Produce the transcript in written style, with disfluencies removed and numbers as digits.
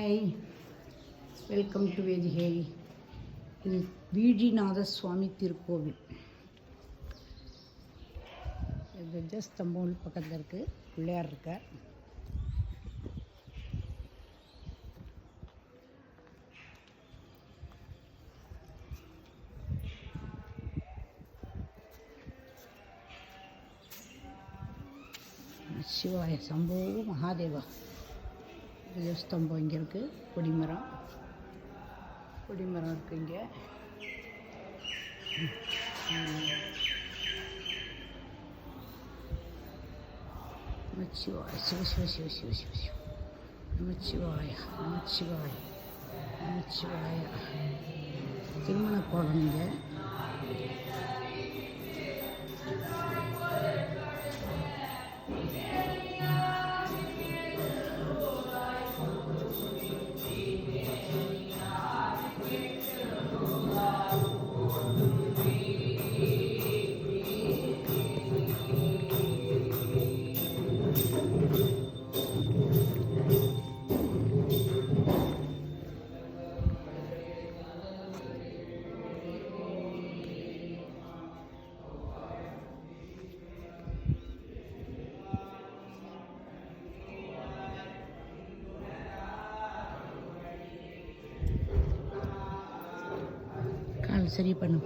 Hi, welcome to வேதிகை. இது வீழிநாத சுவாமி திருக்கோவில். இது ஜஸ்தம்பூல் பக்கத்தில் இருக்குது. பிள்ளையார் இருக்கார். சிவாய சம்போ மகாதேவா. ஸ்தம்பம் இங்கே இருக்குது. கொடிமரம் இருக்குது இங்கே. நமச்சிவாய சிவ சிவ சிவ சிவ சிவ சிவ நமச்சிவாய நமச்சிவாய நமச்சிவாய. திருமண கோலம் இங்கே. சரி பண்ணு.